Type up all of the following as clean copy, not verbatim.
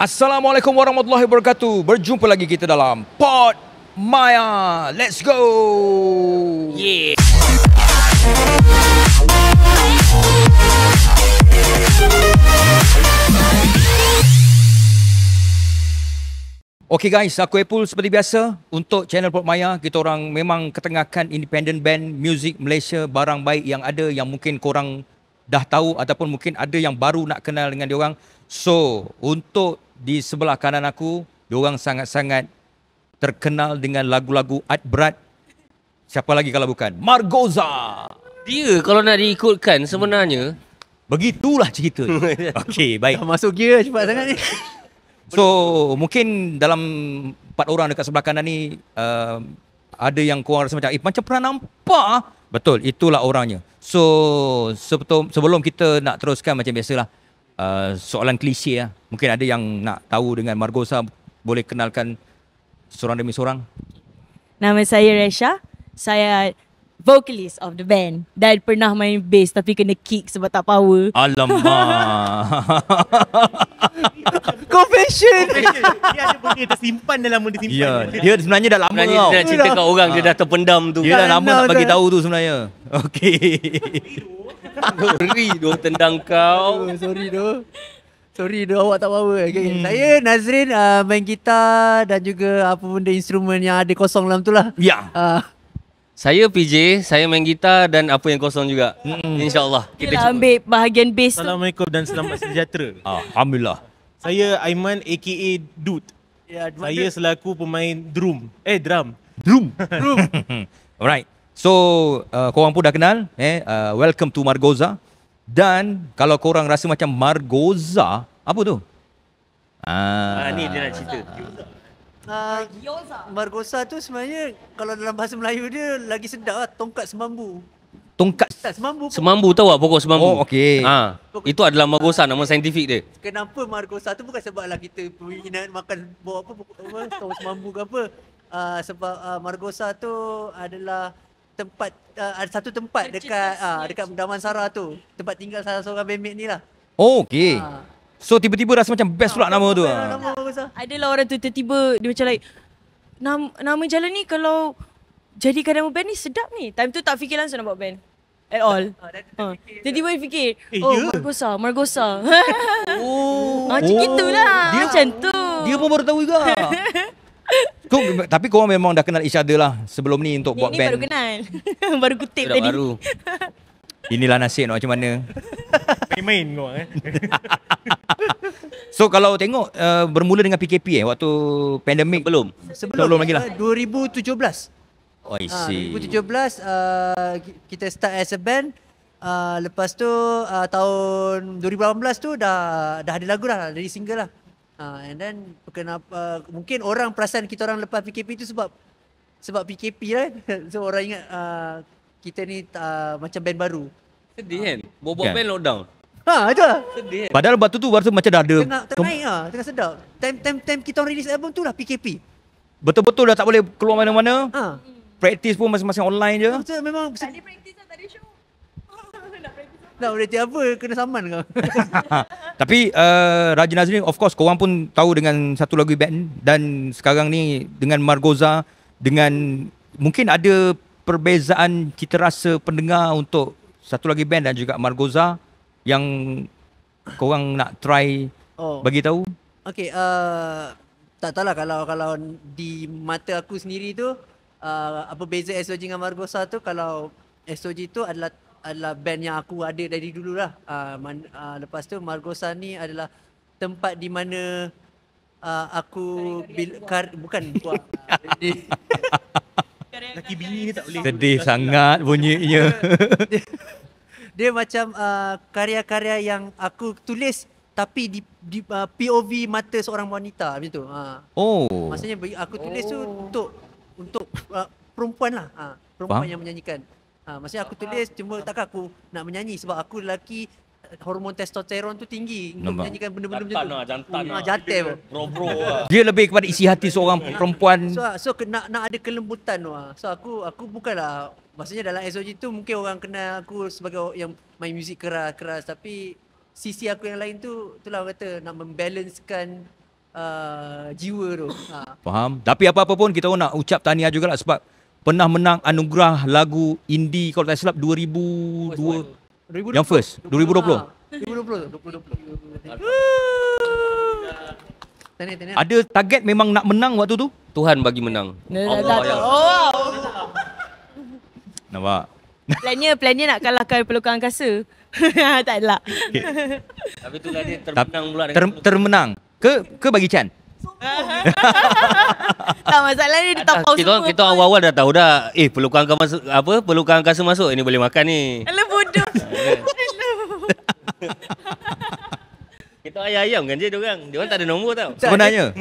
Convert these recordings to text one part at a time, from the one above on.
Assalamualaikum warahmatullahi wabarakatuh. Berjumpa lagi kita dalam Pod Maya. Let's go. Yeah. Okay guys, aku Apple seperti biasa. Untuk channel Pod Maya, kita orang memang ketengahkan independent band music Malaysia barang baik yang ada, yang mungkin korang dah tahu ataupun mungkin ada yang baru nak kenal dengan diorang. So, untuk di sebelah kanan aku, diorang sangat-sangat terkenal dengan lagu-lagu art berat. Siapa lagi kalau bukan Margoza. Dia kalau nak diikutkan sebenarnya Begitulah cerita. Okey, baik. Dah masuk gear cepat sangat ni. So, mungkin dalam 4 orang dekat sebelah kanan ni ada yang korang rasa macam macam pernah nampak. Betul, itulah orangnya. So, sebelum kita nak teruskan macam biasalah, soalan klise lah. Mungkin ada yang nak tahu dengan Margoza, boleh kenalkan seorang demi seorang. Nama saya Resha. Saya vocalist of the band. Dan pernah main bass tapi kena kick sebab tak power. Alamak. Confession. Dia ada benda tersimpan dalam benda simpan. Ya, dia sebenarnya dah lama sebenarnya tau. dia nak cerita kat orang dia dah terpendam tu. Dia dah lama nak bagi Dah. tahu tu sebenarnya. Okey. Ngeri dia tendang kau. Sorry doh awak tak power. Okay. Saya Nazrin main gitar dan juga apa benda instrumen yang ada kosong dalam tu lah. Ya. Saya PJ, saya main gitar dan apa yang kosong juga. InsyaAllah Kita kita cuba. ambil bahagian bass tu. Assalamualaikum dan selamat sejahtera. Alhamdulillah. Saya Aiman aka Dude. Ya, Saya selaku pemain drum. Drum. Alright. So, korang pun dah kenal. Welcome to Margoza. Dan kalau korang rasa macam Margoza, apa tu? Ni dia nak cerita. Margoza tu sebenarnya kalau dalam bahasa Melayu dia lagi sedap lah, tongkat semambu. Tongkat. Tak semambu. Semambu tahu tak pokok semambu? Oh, okey. Itu adalah Margoza, nama saintifik dia. Kenapa Margoza tu bukan sebab lah kita peminat makan bawa apa tahu semambu ke apa. Sebab Margoza tu adalah tempat ada satu tempat dekat Damansara tu. Tempat tinggal salah seorang bandmate ni lah. Oh, okey. So, tiba-tiba rasa macam best pula nama tu. Nama Margoza. Adalah orang tu tiba-tiba dia macam like nama jalan ni kalau jadikan nama band ni sedap ni. Time tu tak fikir langsung nak buat band. At all. Tiba-tiba dia fikir, Margoza. Macam gitulah. Dia- Macam tu. Dia pun baru tahu juga. Tapi korang memang dah kenal each other lah sebelum ni untuk buat Ni band. baru kenal. Baru kutip Budak tadi. baru. Inilah nasib nak macam mana. Main-main kau So, kalau tengok bermula dengan PKP waktu pandemik. Sebelum lagi lah. 2017. Oh, I see. 2017 kita start as a band. Lepas tu tahun 2018 tu dah ada lagu dah, dari single lah. And then kenapa mungkin orang perasan kita orang lepas PKP tu sebab PKP kan. So orang ingat kita ni macam band baru. Sedih kan? Buat Kan? band lockdown. Itu lah. Sedih kan? Padahal waktu tu rasa macam dah ada Tengah naik tengah sedap. Time kita orang release album tu lah PKP. betul-betul dah tak boleh keluar mana-mana. Practice pun masing-masing online je. So, memang Tak ada praktis lah, tak ada show. Nak praktis lah. nak berarti apa kena saman kau. Tapi Raja Nazrin, of course korang pun tahu dengan satu lagu band. Dan sekarang ni dengan Margoza, dengan mungkin ada perbezaan cita rasa pendengar untuk satu lagi band dan juga Margoza yang korang nak try bagi tahu. Okay, tak tahulah kalau di mata aku sendiri tu apa beza SOG dengan Margoza tu. Kalau SOG tu adalah band yang aku ada dari dulu lah. Lepas tu Margoza ni adalah tempat di mana aku bukan buat Laki bini ni tak boleh. Sedih sangat bunyinya. dia macam karya-karya yang aku tulis tapi di POV mata seorang wanita macam tu. Oh. Maksudnya aku tulis tu untuk perempuan lah. Perempuan Faham? yang menyanyikan. Maksudnya aku tulis cuma takkan aku nak menyanyi sebab aku lelaki, hormon testosteron tu tinggi untuk Nampak. menyanyikan benda-benda macam tu. Jantan lah. Jantan. Bro. Dia lebih kepada isi hati seorang perempuan. So nak ada kelembutan tu. So aku bukanlah, maksudnya dalam SOG tu mungkin orang kenal aku sebagai yang main muzik keras tapi sisi aku yang lain tu itulah orang kata nak membalancekan jiwa tu. Faham. Tapi apa-apa pun kita nak ucap tahniah jugalah sebab pernah menang anugerah lagu indie kalau tak silap 2002. 2020. Yang first 2020. 2020. Tahniah. Ada target memang nak menang waktu tu? Tuhan bagi menang. Wow. Nampak? Plannya nak kalahkan pelukan angkasa. Tak adalah. Tapi itulah dia termenang pula dengan Termenang. Ke bagi Chan? Tak, masalahnya dia tapau semua. kita awal-awal dah tahu dah. Pelukan angkasa masuk apa? Pelukan angkasa masuk. Ini boleh makan ni. Alah bodoh. Kita ayam kan je diorang. Diorang tak ada nombor tau. Sebenarnya.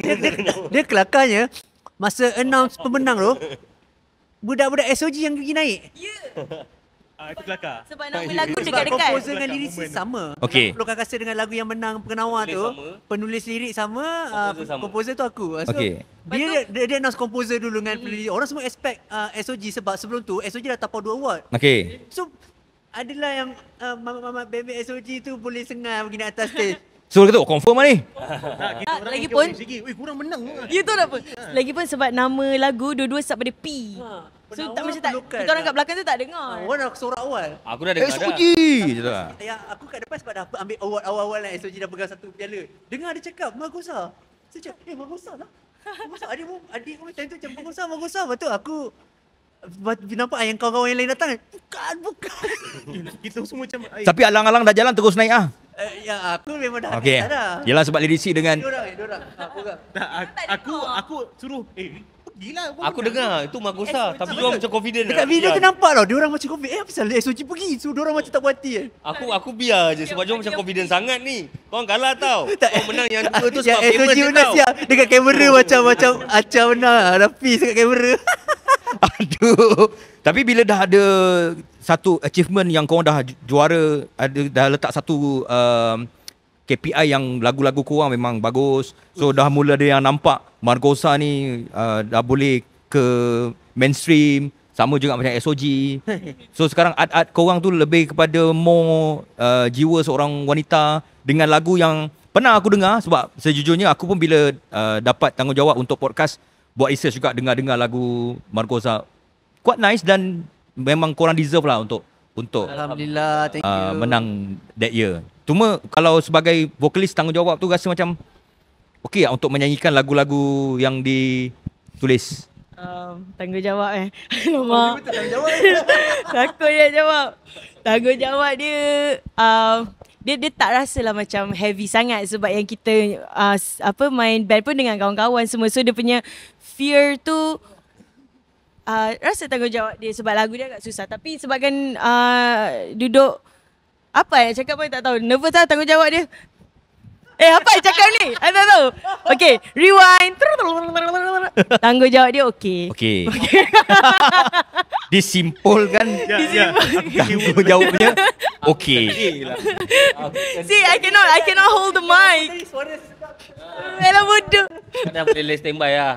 Dia kelakarnya masa announce pemenang tu, budak-budak SOG yang pergi naik. Itu kelakar. Sebab nama lagu Sebab dekat-dekat. komposer dengan liriksis sama. Okey. Pelukan Angkasa dengan lagu yang menang penawar Penulis tu, sama. penulis lirik sama, Komposer sama. komposer tu aku. So, Okey. dia announce komposer dulu dengan penulis. Orang semua expect SOG sebab sebelum tu SOG dah tapau 2 award. Okey. So adalah yang mamat-mamat bebek SOG tu boleh sengal pergi naik atas stage. So kata confirm lah ni. Kita orang lagipun- engage sikit. Kurang menang tu. Ya tu tak apa. Lagipun sebab nama lagu dua-dua start pada P. So tak macam tak, pelukan kita orang kat belakang tu tak dengar. Orang dah sorak awal. Aku dah dengar dah. SOG. Macam tu lah. Yang aku kat depan sebab dah ambil award awal-awal lah SOG dah pegang satu piala. Dengar dia cakap Magosa. Saya cakap, Magosa lah. Magosa adik kau time tu macam Magosa. Lepas tu aku nampak yang kawan-kawan yang lain datang. Bukan. Kita semua macam Tapi alang-alang dah jalan terus naik ah. Ya aku memang dah Okey. dah. Yelah sebab lirisi dengan Diorang. aku suruh pergilah. Aku dengar itu Magosa tapi diorang macam confident. Dekat video tu nampak tau, diorang macam confident. Apa pasal SOG pergi? So diorang macam tak puas hati Aku biar je sebab diorang macam confident sangat ni. Korang kalah tau. Tak. Korang menang yang dua tu Yang sebab famous SOG je benar tau. siap. Dekat kamera macam acah benar. Rapi dekat kamera. Aduh. Tapi bila dah ada satu achievement yang korang dah juara, dah letak satu KPI yang lagu-lagu korang memang bagus. So dah mula ada yang nampak Margosa ni dah boleh ke mainstream. Sama juga macam SOG. So sekarang art-art korang tu lebih kepada more jiwa seorang wanita dengan lagu yang pernah aku dengar. Sebab sejujurnya aku pun bila dapat tanggungjawab untuk podcast, buat research juga dengar-dengar lagu Margosa. Quite nice dan memang korang deserve lah untuk Alhamdulillah, thank you. menang that year. Cuma kalau sebagai vokalis tanggungjawab tu rasa macam okey lah untuk menyanyikan lagu-lagu yang ditulis. Tanggungjawab Alamak. Takut dia jawab. Tanggungjawab dia dia tak rasalah macam heavy sangat sebab yang kita main band pun dengan kawan-kawan semua. So dia punya fear tu rasa tanggungjawab dia sebab lagu dia agak susah. Tapi sebabkan duduk apa yang cakap pun tak tahu. Nervous lah tanggungjawab dia. Apa yang cakap ni? I tak tahu. Okay, rewind. Tanggungjawab dia okey. Okey. Disimpulkan Ya. tanggungjawabnya okey. See, I cannot hold the mic. Alah bodoh. Dah boleh standby lah.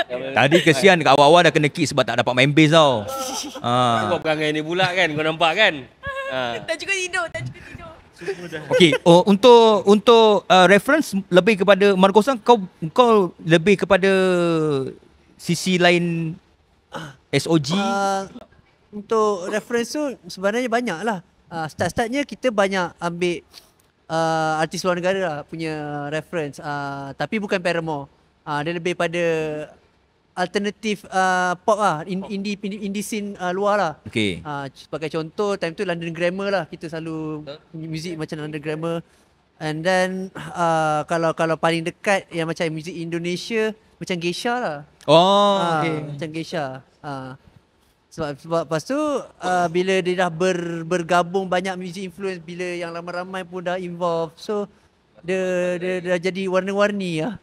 Tadi kesian kat awal-awal dah kena kick sebab tak dapat main bass tau. Buat perangai ni pula kan. Kau nampak kan? Tak cukup tidur. Okey, untuk reference lebih kepada Margosa, kau lebih kepada sisi lain SOG. Untuk reference tu sebenarnya banyak lah. Start-startnya kita banyak ambil artis luar negara lah punya reference. Tapi bukan Paramore. Dia lebih pada alternatif pop lah. Indie scene luar lah. Okey. Sebagai contoh, time tu London Grammar lah. Kita selalu muzik macam London Grammar. And then kalau paling dekat yang macam muzik Indonesia, macam Geisha lah. Oh, okey. Macam Geisha. Sebab lepas tu bila dia dah bergabung banyak music influence, bila yang ramai-ramai pun dah involve. So dia dah jadi warna-warni lah.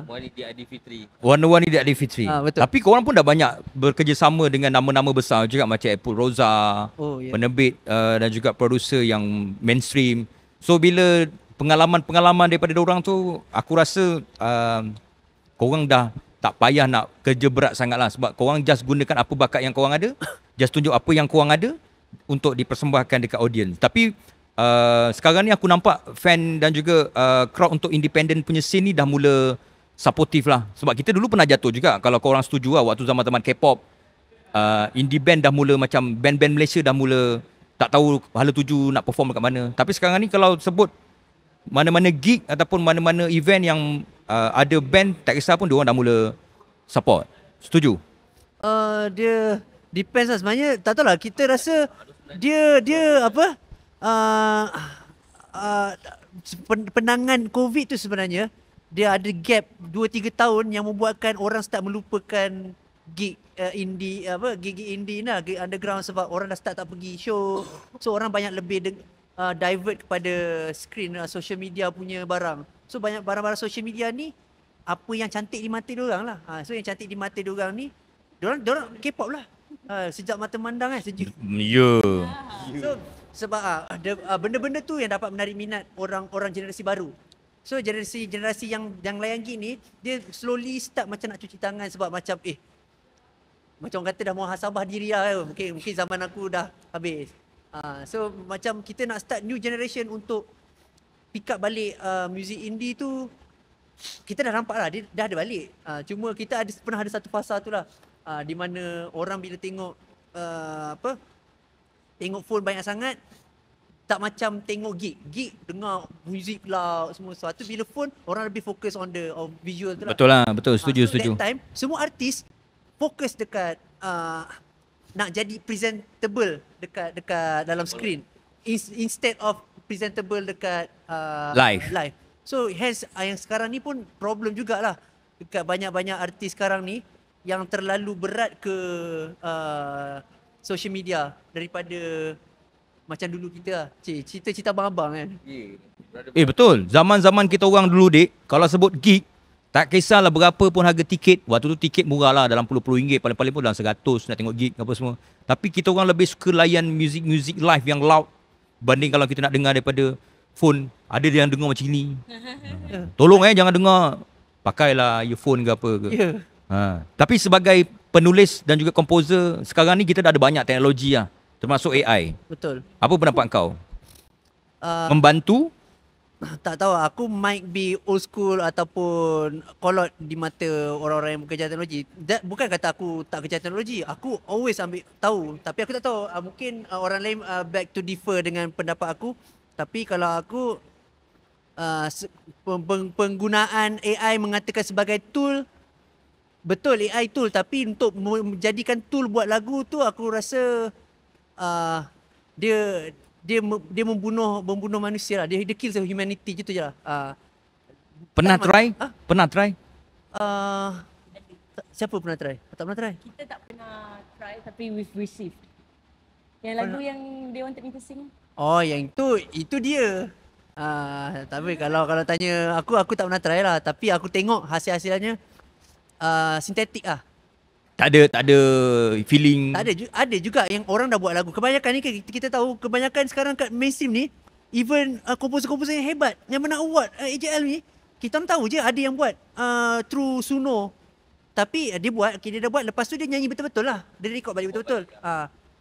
Wani di Adi Fitri. Warna-warni di Adi Fitri. Betul. Tapi korang pun dah banyak bekerjasama dengan nama-nama besar juga macam Apple Rosa, penerbit dan juga producer yang mainstream. So bila pengalaman-pengalaman daripada diorang tu, aku rasa korang dah tak payah nak kerja berat sangat lah sebab korang just gunakan apa bakat yang korang ada, just tunjuk apa yang korang ada untuk dipersembahkan dekat audience. Tapi sekarang ni aku nampak fan dan juga crowd untuk independent punya scene ni dah mula supportive lah. Sebab kita dulu pernah jatuh juga, kalau korang setuju lah, waktu zaman-zaman K-pop, indie band dah mula macam band-band Malaysia dah mula tak tahu hala tuju nak perform dekat mana. Tapi sekarang ni kalau sebut mana-mana gig ataupun mana-mana event yang ada band, tak kisah pun diorang dah mula support. Setuju? Dia depends lah sebenarnya. Tak tahu lah, kita rasa dia apa penangan COVID tu sebenarnya dia ada gap 2-3 tahun yang membuatkan orang start melupakan gig indie, gig indie lah, gig underground, sebab orang dah start tak pergi show. So orang banyak lebih divert kepada screen social media punya barang. So banyak barang-barang social media ni apa yang cantik di mata diorang lah. So yang cantik di mata diorang ni diorang K-pop lah. Sejak mata memandang kan, sejuk. Ya. So sebab benda-benda tu yang dapat menarik minat orang generasi baru. So generasi yang layan gini, dia slowly start macam nak cuci tangan, sebab macam macam orang kata dah muhasabah diri lah. Mungkin zaman aku dah habis. So macam kita nak start new generation untuk pick up balik music indie tu. Kita dah nampak lah, dia dah ada balik. Cuma kita pernah ada satu fasa tu lah, di mana orang bila tengok tengok phone banyak sangat, tak macam tengok gig dengar muzik loud semua sesuatu. Bila phone, orang lebih fokus on visual tu lah. Betul lah, betul. Setuju, So setuju. that time semua artis fokus dekat nak jadi presentable dekat dalam screen instead of presentable dekat Live. So hence yang sekarang ni pun problem jugalah dekat banyak-banyak artis sekarang ni yang terlalu berat ke social media daripada macam dulu kita lah. Cerita-cerita abang-abang kan. Betul. Zaman-zaman kita orang dulu, Dik, kalau sebut gig, tak kisahlah berapa pun harga tiket. Waktu tu tiket murah lah, dalam puluh-puluh ringgit, paling-paling pun dalam 100 nak tengok gig apa semua. Tapi kita orang lebih suka layan music live yang loud banding kalau kita nak dengar daripada phone. Ada dia yang dengar macam ni. Tolong jangan dengar, pakailah earphone ke apa ke. Tapi sebagai penulis dan juga komposer, sekarang ni kita dah ada banyak teknologi lah, termasuk AI. Betul. Apa pendapat kau? Membantu? Tak tahu, aku might be old school ataupun kolot di mata orang-orang yang bekerja teknologi. Bukan kata aku tak kerja teknologi, aku always ambil tahu. Tapi aku tak tahu, mungkin orang lain back to differ dengan pendapat aku. Tapi kalau aku penggunaan AI mengatakan sebagai tool, betul AI tool, tapi untuk menjadikan tool buat lagu tu aku rasa dia membunuh manusia lah. Dia kill humanity je tu je lah. Pernah try? Pernah try? Siapa pernah try? Tak pernah try. Kita tak pernah try, tapi we've received. Yang lagu yang they wanted me to sing. Oh, yang itu dia. Tapi kalau tanya aku tak pernah try lah. Tapi aku tengok hasil-hasilnya sintetik lah. Tak ada feeling. Tak ada, ada juga yang orang dah buat lagu. Kebanyakan ni kita tahu, kebanyakan sekarang kat mainstream ni, even komposer-komposer yang hebat, yang menang award AJL ni, kita orang tahu je ada yang buat through Suno. Tapi dia dah buat, lepas tu dia nyanyi betul-betul lah. Dia record balik betul-betul.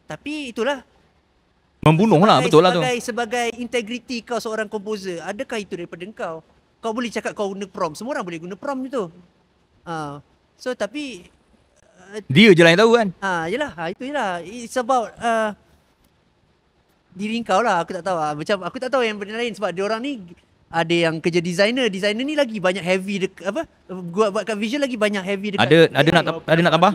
Tapi itulah, Membunuh lah, betul lah tu. Sebagai integriti kau seorang komposer, adakah itu daripada kau? Kau boleh cakap kau guna prompt. Semua orang boleh guna prompt tu. So tapi Dia je lah yang tahu kan. Yelah, itu je lah. It's about diri kau lah. Aku tak tahu lah. Macam aku tak tahu yang benda lain, sebab dia orang ni ada yang kerja designer ni lagi banyak heavy buatkan visual, lagi banyak heavy dekat Ada nak tambah?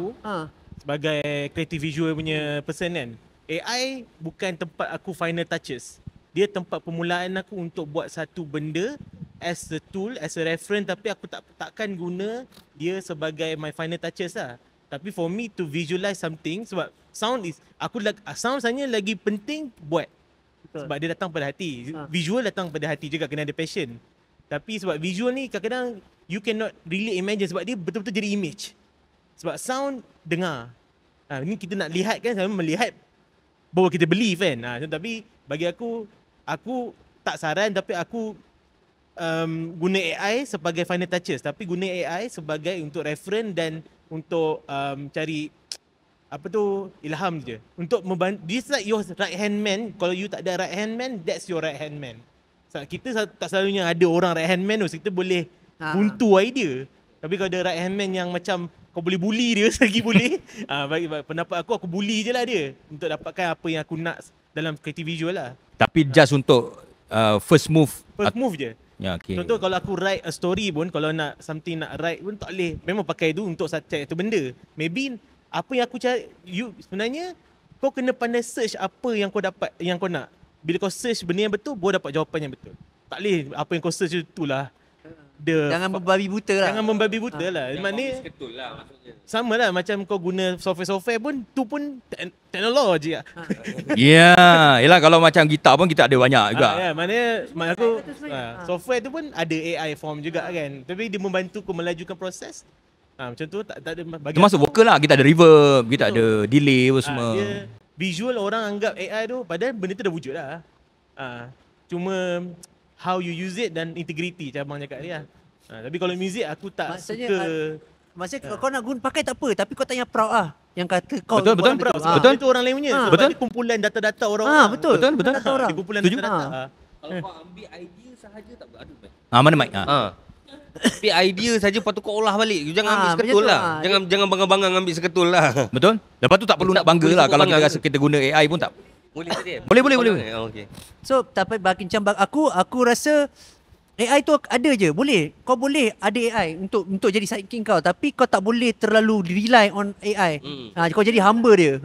Sebagai creative visual punya person kan, AI bukan tempat aku final touches. Dia tempat permulaan aku untuk buat satu benda as a tool, as a reference, tapi aku takkan guna dia sebagai my final touches lah. Tapi for me to visualize something, sebab sound sebenarnya lagi penting buat. Betul. Sebab dia datang pada hati. Visual datang pada hati juga, kena ada passion. Tapi sebab visual ni kadang-kadang you cannot really imagine, sebab dia betul-betul jadi image. Sebab sound dengar. Ni kita nak lihat kan, sama melihat baru kita believe kan. Tapi bagi aku tak saran, tapi aku guna AI sebagai final touches, tapi guna AI sebagai untuk reference dan untuk cari apa tu, ilham je untuk membantu. This like your right hand man. Kalau you tak ada right hand man, that's your right hand man. Kita tak selalunya ada orang right hand man tu, kita boleh buntu idea. Tapi kalau ada right hand man yang macam kau boleh bully dia selagi boleh. Bagi pendapat aku bully je lah dia untuk dapatkan apa yang aku nak dalam creative visual lah. Tapi just untuk first move. First move je. Ya, okay. Contoh kalau aku write a story pun, kalau nak something nak write pun tak boleh. Memang pakai tu untuk satu benda. Maybe apa yang aku cari, sebenarnya kau kena pandai search apa yang kau dapat, yang kau nak. Bila kau search benda yang betul, baru dapat jawapan yang betul. Tak boleh apa yang kau search tu lah. Jangan membabi buta lah. Jangan membabi buta lah. Maknanya sama lah macam kau guna software-software pun, tu pun teknologi lah. Ya, yelah kalau macam gitar pun kita ada banyak juga. Ya, maknanya aku software tu pun ada AI form juga kan. Tapi dia membantu kau melajukan proses. Macam tu tak ada bagi. Termasuk vokal lah, kita ada reverb, kita ada delay apa semua. Dia visual orang anggap AI tu, padahal benda tu dah wujud lah. Cuma how you use it dan integrity macam abang cakap ni lah. Tapi kalau music aku tak suka. Maksudnya kau nak guna pakai tak apa, tapi kau tak payah proud lah. Yang kata kau Betul. Betul. Itu orang lain punya. Sebab Betul. dia kumpulan data-data orang. Betul. Data orang. Dia kumpulan Setuju. data-data. Kalau kau ambil idea sahaja tak beradu. Mana mic? Tapi idea saja patut kau olah balik. You jangan ambil macam seketul tu, lah. Jangan bangga-bangga ambil seketul lah. Betul? Lepas tu tak perlu nak bangga boleh lah sebut kalau bangga kita rasa ke? kita guna AI pun tak. Boleh tadi? Boleh. Okey. So tapi bagi macam aku rasa AI tu ada je, boleh. Kau boleh ada AI untuk jadi sidekick kau, tapi kau tak boleh terlalu rely on AI. Kau jadi hamba dia.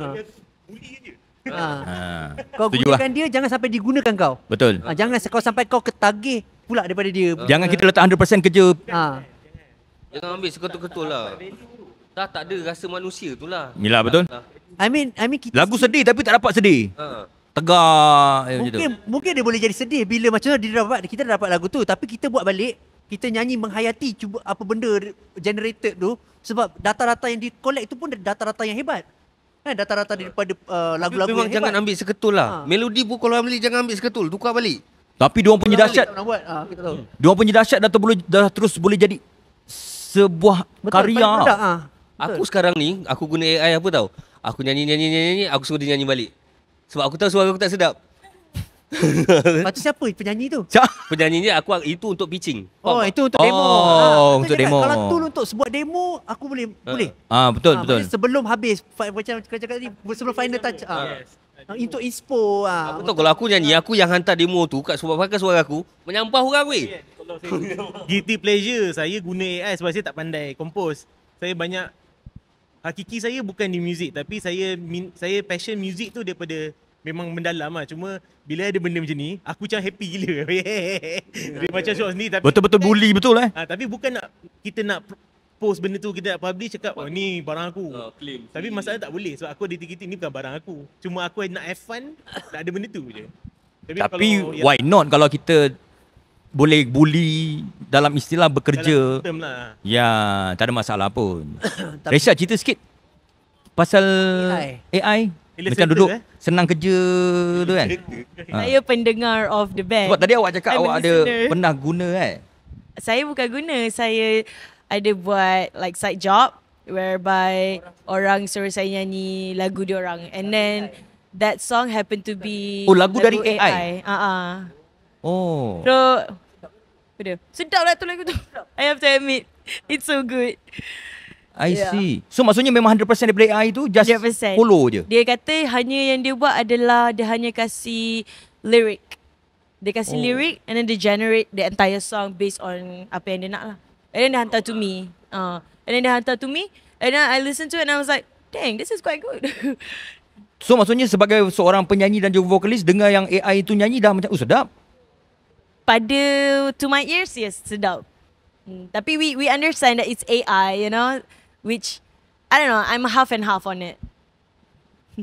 Kau Setuju gunakan dia, jangan sampai digunakan kau. Betul. Jangan kau sampai kau ketagih pula daripada dia. Jangan kita letak 100% kerja. Jangan ambil seketul-ketul lah. Tak ada rasa manusia tu lah. Yelah, betul. I mean kita Lagu sedih tapi tak dapat sedih. Tegak macam tu. mungkin dia boleh jadi sedih bila macam kita dah dapat lagu tu, tapi kita buat balik, kita nyanyi menghayati cuba apa benda generated tu, sebab data-data yang di collect tu pun data-data yang hebat. Kan data-data daripada lagu-lagu Memang yang jangan hebat. ambil seketul lah. Melodi pun kalau ambil jangan ambil seketul, tukar balik. Tapi diorang punya dahsyat. Nak buat kita tahu. Diorang punya dahsyat dah terus boleh jadi sebuah karya. Produk, Aku sekarang ni, aku guna AI apa tahu? Aku nyanyi, aku suruh dia nyanyi balik. Sebab aku tahu suara aku tak sedap. Lepas tu siapa penyanyi tu? Penyanyi ni itu untuk pitching. Itu untuk demo. Untuk demo. Kalau tool untuk sebuah demo, aku boleh. Betul. Maksudnya sebelum habis, macam kau cakap tadi, sebelum final touch. Untuk inspo. Aku tahu kalau aku nyanyi, aku yang hantar demo tu kat pakai suara aku, menyampah orang weh. Guilty pleasure saya guna AI sebab saya tak pandai compose. Saya banyak hakiki saya bukan di muzik, tapi saya passion muzik tu daripada memang mendalam lah. Cuma bila ada benda macam ni, aku macam happy gila. Dia macam shock sendiri tapi Betul-betul bully betul tapi bukan kita nak post benda tu, kita nak publish cakap ni barang aku. Claim. Tapi masalah tak boleh sebab aku ada titik ni bukan barang aku. Cuma aku nak have fun, nak ada benda tu je. Tapi why not kalau kita boleh bully dalam istilah bekerja. dalam lah. Ya, tak ada masalah pun. Resha cerita sikit pasal AI. Macam duduk senang kerja tu kan. Saya pendengar of the band. Sebab tadi awak cakap I'm a awak ada listener. pernah guna kan. Saya bukan guna, saya ada buat like side job whereby orang suruh saya nyanyi lagu diorang, and then that song happen to be lagu dari AI? Oh. So sedap lah tu lagu tu. I have to admit, it's so good. I see. So maksudnya memang 100% daripada AI tu just 100%. follow je. Dia kata hanya yang dia buat adalah dia hanya kasih lyric. Dia kasih lyric and then dia generate the entire song based on apa yang dia nak lah. And then dia hantar to me. And then I listen to it and I was like, dang, this is quite good. So maksudnya sebagai seorang penyanyi dan juga vokalis, dengar yang AI tu nyanyi dah macam sedap. Pada to my ears, yes, sedap. Tapi we understand that it's AI, you know, which I don't know, I'm half and half on it.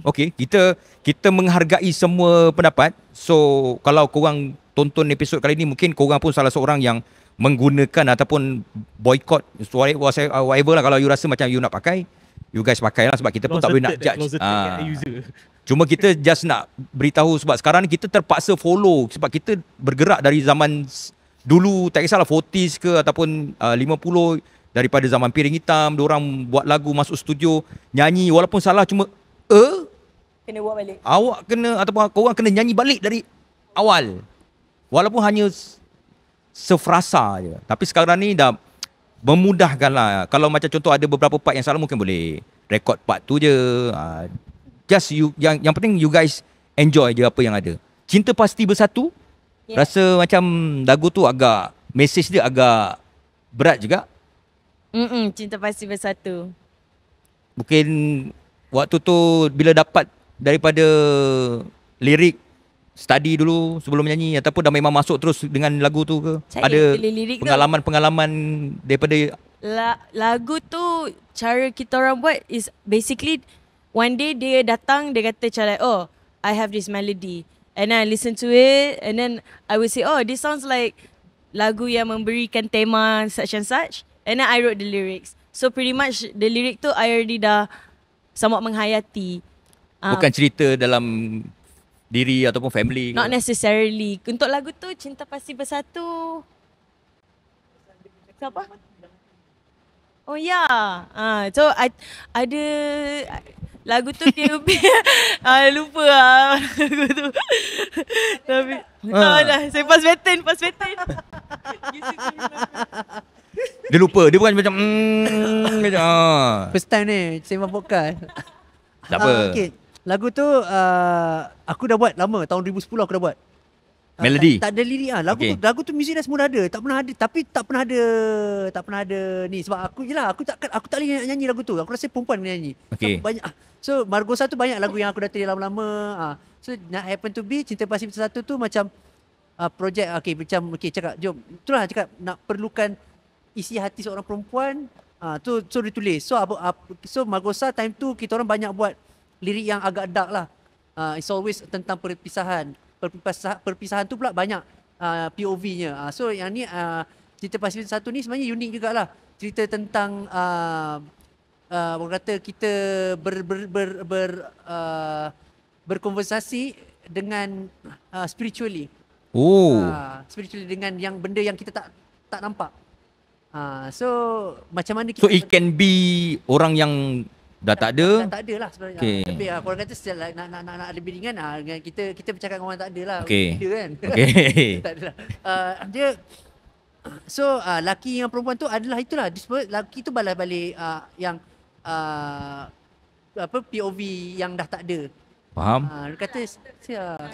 Okay, kita menghargai semua pendapat. So kalau korang tonton episod kali ni, mungkin korang pun salah seorang yang menggunakan ataupun boycott whatever lah. Kalau you rasa macam you nak pakai, you guys pakai lah, sebab kita pun tak boleh nak judge. Cuma kita just nak beritahu sebab sekarang ni kita terpaksa follow sebab kita bergerak dari zaman dulu, tak kisahlah 40s ke ataupun 50, daripada zaman piring hitam, diorang buat lagu masuk studio, nyanyi walaupun salah cuma Kena buat balik. awak kena ataupun korang kena nyanyi balik dari awal. Walaupun hanya sefrasa je. Tapi sekarang ni dah memudahkan lah. Kalau macam contoh ada beberapa part yang salah mungkin boleh record part tu je. Just you, yang penting you guys enjoy je apa yang ada. Cinta Pasti Bersatu, rasa macam lagu tu agak, message dia agak berat juga. Cinta Pasti Bersatu. Mungkin waktu tu bila dapat daripada lirik, study dulu sebelum menyanyi ataupun dah memang masuk terus dengan lagu tu ke? Saya Ada pilih lirik tu. pengalaman-pengalaman daripada Lagu tu cara kita orang buat is basically one day dia datang, dia kata macam like, oh, I have this melody. And then I listen to it and then I will say, oh, this sounds like lagu yang memberikan tema such and such. And then I wrote the lyrics. So pretty much the lyric tu I already dah somewhat menghayati. bukan cerita dalam diri ataupun family ke? Not necessarily. Untuk lagu tu Cinta Pasti Bersatu. Siapa? Oh ya. So ada lagu tu dia lupa lagu tu. Tapi dah saya pass baton. Dia lupa, dia bukan macam macam First time ni sembang podcast. tak apa. Okay. Lagu tu aku dah buat lama, tahun 2010 aku dah buat. Melody? Tak ada lirik ah. Lagu tu muzik dah semua dah ada. Tak pernah ada, tapi tak pernah ada ni sebab aku aku tak boleh nyanyi lagu tu. Aku rasa perempuan menyanyi. Okay. Banyak so Margosa tu banyak lagu yang aku dah tulis lama-lama. So Not Happen To Be, Cinta Pasti Bersatu tu macam projek cakap jom. Itulah cakap nak perlukan isi hati seorang perempuan. So ditulis. So Margosa time tu kita orang banyak buat lirik yang agak dark lah. It's always tentang perpisahan. Perpisahan tu pula banyak POV-nya. So yang ni Cinta Pasti Bersatu ni sebenarnya unik jugalah. Cerita tentang orang kata kita berkonversasi dengan spiritually. Spiritually dengan yang benda yang kita tak nampak. So macam mana kita, So it can be orang yang dah tak ada. tak ada lah sebenarnya. Okay. Tapi orang kata nak ada biddingan kita bercakap dengan orang tak ada lah. Okay. Beda kan. Okay. Tak ada lah. Dia so laki yang perempuan tu adalah itulah. Laki tu balas balik yang POV yang dah tak ada. Faham? Dia kata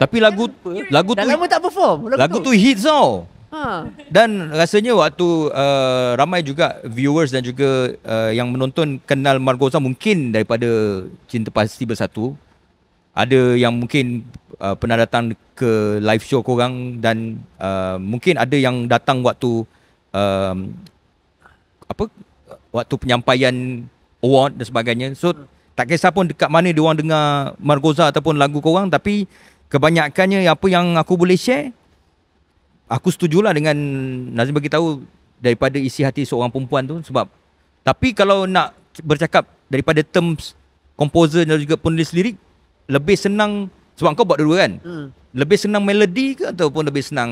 Tapi lagu tu dah lama tak perform lagu tu hits tau. Ha. Dan rasanya waktu ramai juga viewers dan juga yang menonton kenal Margosa mungkin daripada Cinta Pasti Bersatu. Ada yang mungkin pernah datang ke live show korang dan mungkin ada yang datang waktu waktu penyampaian award dan sebagainya. So tak kisah pun dekat mana diorang dengar Margosa ataupun lagu korang, tapi kebanyakannya apa yang aku boleh share, aku setujulah dengan Nazim bagi tahu daripada isi hati seorang perempuan tu. Sebab tapi kalau nak bercakap daripada terms komposer dan juga penulis lirik, lebih senang sebab kau buat dua-dua kan. Lebih senang melodi ke ataupun lebih senang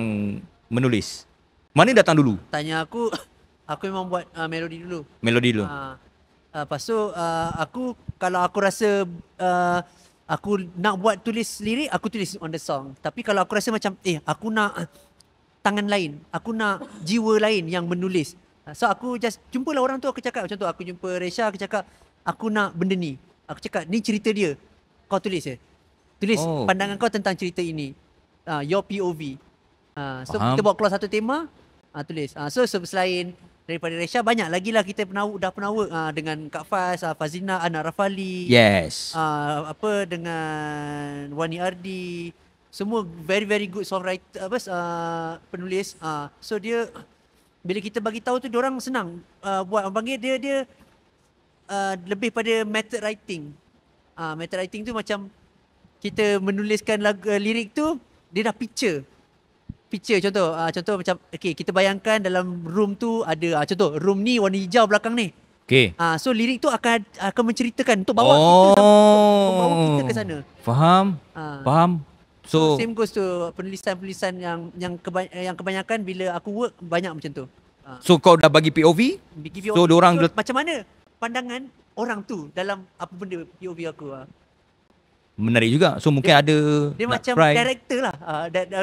menulis? Mana datang dulu? Tanya aku memang buat melodi dulu. Melodi dulu. Lepas tu kalau aku rasa aku nak buat tulis lirik, aku tulis on the song. Tapi kalau aku rasa macam aku nak tangan lain, aku nak jiwa lain yang menulis. So aku just jumpalah orang tu, aku cakap macam tu. Aku jumpa Resha, aku cakap aku nak benda ni. Aku cakap ni cerita dia, kau tulis je. Tulis pandangan kau tentang cerita ini. Your POV. So Faham. kita buat keluar satu tema, tulis. So selain daripada Resha, banyak lagi lah kita dah pernah work dengan Kak Faz, Fazina, Ana Rafali. Yes. Dengan Wani Ardi. Semua very very good songwriter, penulis. So dia bila kita bagi tahu tu diorang senang buat. Orang panggil dia lebih pada method writing. Method writing tu macam kita menuliskan lirik tu, dia dah picture contoh macam kita bayangkan dalam room tu ada contoh room ni warna hijau belakang ni. Okay. So lirik tu akan menceritakan untuk bawa kita ke sana. Faham. Faham. So same goes to penulisan yang kebanyakan bila aku work banyak macam tu. So kau dah bagi POV? Give you So, diorang macam mana pandangan orang tu dalam apa benda POV aku. Menarik juga. So mungkin ada Dia nak macam try. director lah.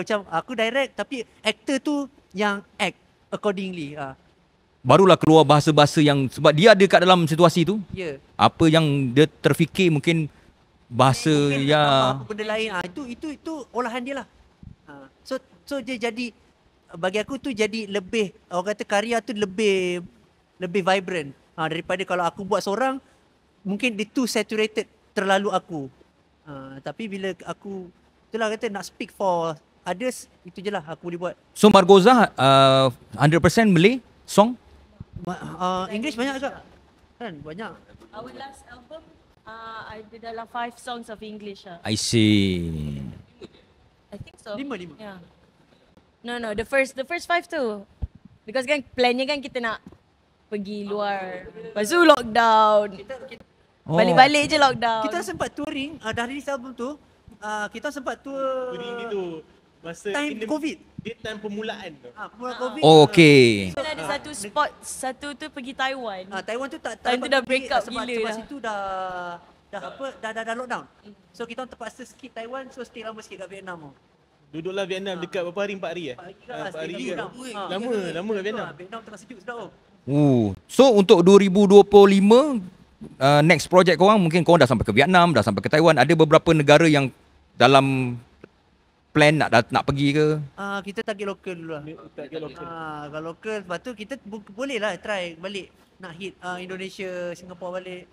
Macam aku direct tapi actor tu yang act accordingly. Barulah keluar bahasa-bahasa yang, sebab dia ada kat dalam situasi tu. Ya. Apa yang dia terfikir mungkin bahasa Mungkin ya. apa benda lain. Itu olahan dia lah. So dia jadi, bagi aku tu jadi lebih, orang kata karya tu lebih vibrant daripada kalau aku buat seorang, mungkin dia too saturated, terlalu aku. Tapi bila aku, itulah kata nak speak for others, itu je lah aku boleh buat. So Margoza 100% Malay song? English banyak juga kan, banyak. Our last album, ada dalam 5 songs of English lah. I see. I think so. 5. Yeah. No, the first 5 tu. Because kan plannya kan kita nak pergi luar. Lepas tu lockdown. Balik-balik je lockdown. Kita sempat touring, dah release album tu, kita sempat tour Ini tu masa time COVID. Dia time permulaan tu. Mula COVID. Oh, okay. Kita ada satu spot, satu tu pergi Taiwan. Taiwan tu tak Time tu dapat dah pergi, break up sebab gila dah. situ dah lockdown. So kita orang terpaksa skip Taiwan, so stay lama sikit kat Vietnam. Duduklah Vietnam dekat berapa hari? 4 hari eh? 4 hari stay ke? kat Lama kat Vietnam. Vietnam tengah sejuk sedap. So untuk 2025 next project korang, mungkin korang dah sampai ke Vietnam, dah sampai ke Taiwan. Ada beberapa negara yang dalam plan nak pergi ke? Kita target lokal dulu lah. Target lokal. Kalau lokal, lepas tu kita boleh lah try balik nak hit Indonesia, Singapore balik.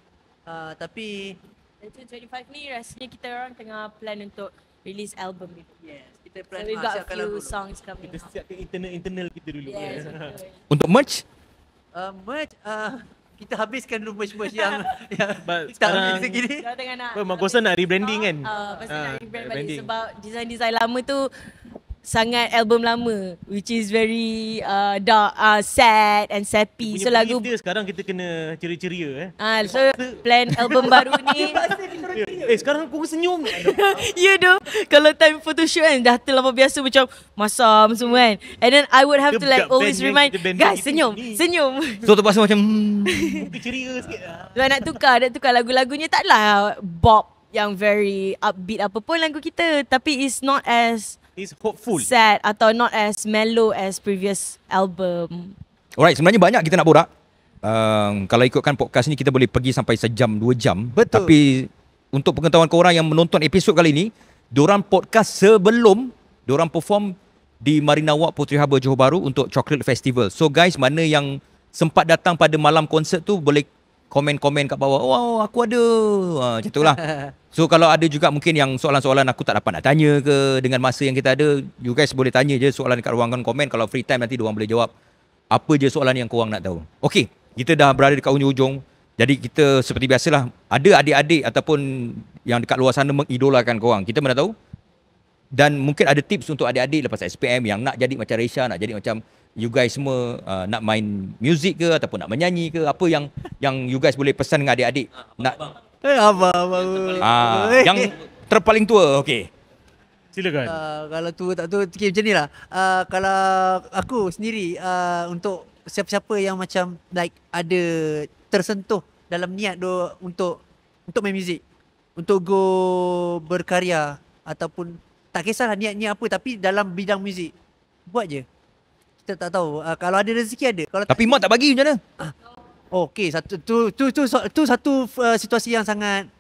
Tapi 2025 ni rasanya kita orang tengah plan untuk release album ni. yes, kita So plan we've got a siapkan few lagu. songs coming Kita out. siapkan internal kita dulu. Yes, betul. Untuk merch? Merch, kita habiskan dulu merch yang But tak sekarang- habis segini. Kita tengah nak Mak Kosa nak rebranding kan? Pasal nak rebrand balik rebranding. sebab design-design lama tu sangat album lama, which is very dark, sad and sappy. So lagu dia sekarang kita kena ceria-ceria so plan album baru ni. sekarang kau senyum. You know, kalau time photoshoot kan dah terlalu biasa macam masam semua kan. And then I would have Dia to like budak always band yang remind, kita band guys kita senyum, ni." senyum. So terpaksa macam Muka ceria sikit lah. Sebab nak tukar lagu-lagunya taklah bop yang very upbeat apa pun lagu kita, tapi it's not as It's hopeful. sad atau not as mellow as previous album. alright, sebenarnya banyak kita nak borak. Kalau ikutkan podcast ni kita boleh pergi sampai sejam 2 jam. Betul. Tapi untuk pengetahuan korang yang menonton episod kali ni, diorang podcast sebelum diorang perform di Marina Walk Puteri Harbour Johor Bahru untuk Chocolate Festival. So guys, mana yang sempat datang pada malam konsert tu boleh komen-komen kat bawah. Oh, aku ada. Macam tu lah. So kalau ada juga mungkin yang soalan-soalan aku tak dapat nak tanya ke dengan masa yang kita ada, you guys boleh tanya je soalan dekat ruangan komen. Kalau free time nanti diorang boleh jawab apa je soalan yang korang nak tahu. Okey, kita dah berada dekat ujung-ujung. Jadi kita seperti biasalah, ada adik-adik ataupun yang dekat luar sana mengidolakan korang. Kita mana tahu. Dan mungkin ada tips untuk adik-adik lepas SPM yang nak jadi macam Resha, nak jadi macam you guys semua, nak main muzik ke ataupun nak menyanyi ke, apa yang you guys boleh pesan dengan adik-adik. Nak Abang. yang terpaling tua, okey. Silakan. Kalau tu tak tu fikir macam ni lah. Kalau aku sendiri untuk siapa-siapa yang macam like ada tersentuh dalam niat untuk main muzik, untuk go berkarya ataupun tak kisahlah niatnya apa, tapi dalam bidang muzik buat je. Kita tak tahu kalau ada rezeki ada. Kalau Tapi mak tak bagi macam mana? okey, satu tu satu situasi yang sangat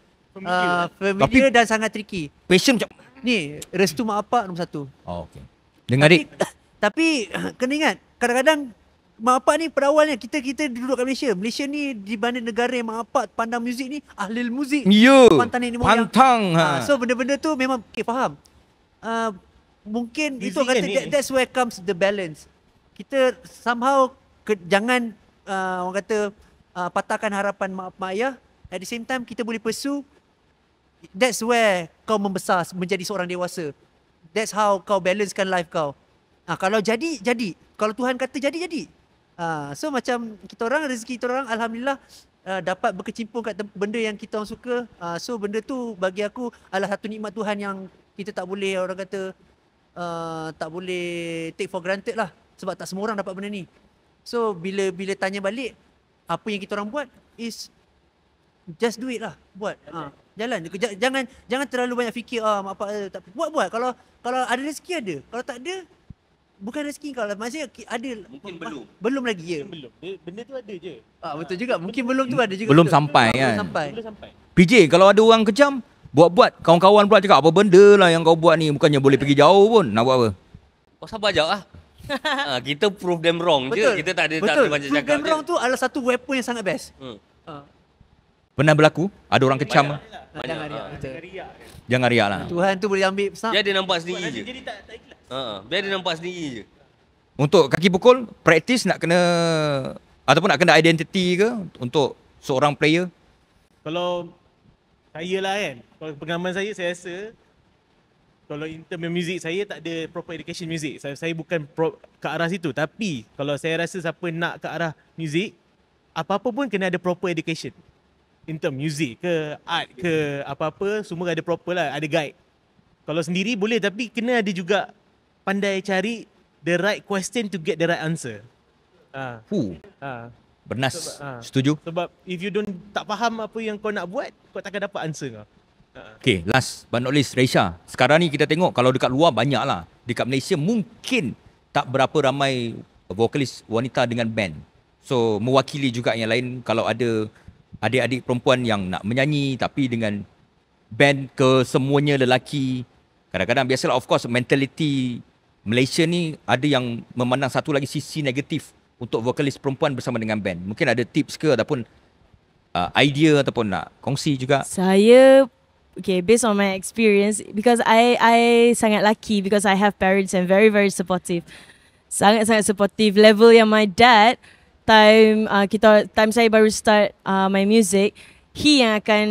familiar dan sangat tricky. Passion macam Ni restu mak bapak nombor satu. oh, okey. Dengan adik Tapi kena ingat, kadang-kadang mak bapak ni pada awalnya kita duduk kat Malaysia. Malaysia ni di mana negara yang mak bapak pandang muzik ni ahli muzik. ya, Pantang nenek moyang. pantang. So benda-benda tu memang faham. Mungkin Muzik itu kata kan ni. that's where comes the balance. Kita somehow jangan orang kata patahkan harapan mak ayah. At the same time kita boleh pursue. That's where kau membesar menjadi seorang dewasa. That's how kau balancekan life kau. Kalau jadi. Kalau Tuhan kata jadi. So macam kita orang, rezeki kita orang alhamdulillah dapat berkecimpung kat benda yang kita orang suka. So benda tu bagi aku adalah satu nikmat Tuhan yang kita tak boleh, orang kata tak boleh take for granted lah. Sebab tak semua orang dapat benda ni. So bila tanya balik, apa yang kita orang buat is just do it lah, buat. Jalan. Jangan terlalu banyak fikir apa tak buat. Kalau ada rezeki ada. Kalau tak ada, bukan rezeki kau lah. Maksudnya ada. Mungkin belum. Belum lagi ya. Belum. Benda tu ada je. Betul juga. Mungkin belum tu ada juga. Belum betul. sampai Belum kan. sampai. Belum sampai. PJ, kalau ada orang kejam, buat-buat. Kawan-kawan pula cakap, apa benda lah yang kau buat ni? Bukannya boleh pergi jauh pun. Nak buat apa? Kau sabar je lah. Kita prove them wrong je. Kita tak ada banyak Prove cakap them wrong tu adalah satu weapon yang sangat best. Pernah berlaku? Ada orang kecam? Jangan riak. Betul. Jangan riak lah. Tuhan tu boleh ambil besar. Biar dia nampak sendiri je. Jadi tak ikhlas. Biar dia nampak sendiri je. Untuk kaki pukul, praktis nak kena ataupun nak kena identiti ke untuk seorang player? Kalau saya lah kan, kalau pengalaman saya rasa kalau in term music saya tak ada proper education music. Saya bukan ke arah situ. Tapi kalau saya rasa siapa nak ke arah music, apa-apa pun kena ada proper education. In term music ke art ke apa-apa semua ada proper lah, ada guide. Kalau sendiri boleh tapi kena ada juga pandai cari the right question to get the right answer. Bernas. Sebab, Setuju? Sebab if you tak faham apa yang kau nak buat, kau takkan dapat answer kau. Okay, last but not least, Reisha. Sekarang ni kita tengok kalau dekat luar banyak lah. Dekat Malaysia mungkin tak berapa ramai vokalis wanita dengan band. So mewakili juga yang lain kalau ada adik-adik perempuan yang nak menyanyi tapi dengan band kesemuanya lelaki. Kadang-kadang biasalah, of course, mentality Malaysia ni ada yang memandang satu lagi sisi negatif untuk vokalis perempuan bersama dengan band. Mungkin ada tips ke ataupun idea ataupun nak kongsi juga? Saya based on my experience, because I sangat lucky because I have parents and very very supportive. Sangat-sangat supportive. Level yang my dad time saya baru start my music, he yang akan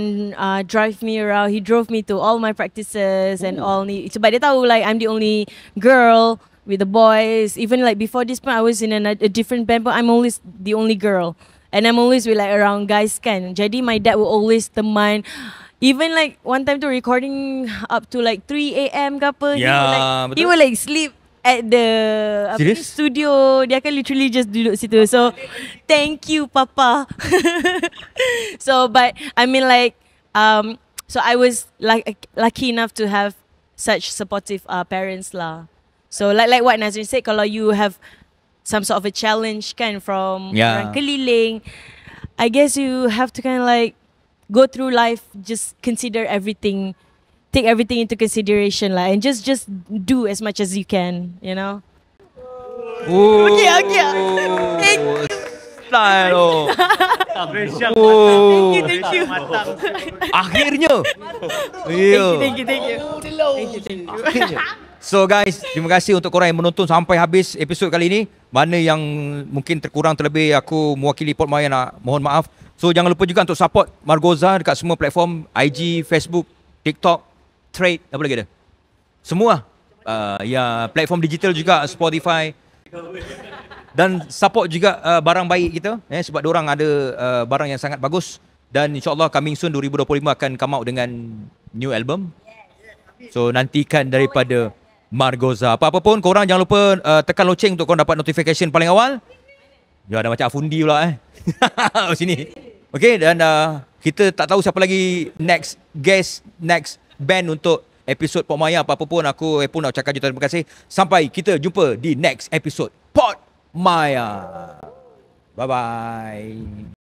drive me around. He drove me to all my practices and all ni. Sebab dia tahu like I'm the only girl with the boys. Even like before this point I was in a different band, but I'm always the only girl. And I'm always with like around guys kan. Jadi my dad will always teman. Even like one time to recording up to like 3 AM ke apa. Ya, He will like sleep at the studio. Dia akan literally just duduk situ. So thank you Papa. So but I mean like so I was like lucky enough to have such supportive parents lah. So like what Nazrin said, kalau you have some sort of a challenge kan from orang keliling, I guess you have to kind of like go through life, just consider everything, take everything into consideration lah, and just do as much as you can, you know. Okay. Thank you. Style. Thank you. Akhirnya. Thank you. Akhirnya. So guys, terima kasih untuk korang yang menonton sampai habis episod kali ini. Mana yang mungkin terkurang terlebih, aku mewakili Port Maya nak mohon maaf. So jangan lupa juga untuk support Margoza dekat semua platform, IG, Facebook, TikTok, Trade, apa lagi ada? Semua. Ya, platform digital juga, Spotify. Dan support juga barang baik kita, sebab diorang ada barang yang sangat bagus. Dan insyaAllah coming soon 2025 akan come out dengan new album. So nantikan daripada Margoza. Apa-apa pun korang jangan lupa tekan loceng untuk korang dapat notification paling awal. Ya, ada macam Afundi pula sini. Okay, dan kita tak tahu siapa lagi next guest, next band untuk episod Port Maya. Apa-apa pun aku pun nak ucapkan jutaan terima kasih. Sampai kita jumpa di next episod Port Maya. Bye-bye.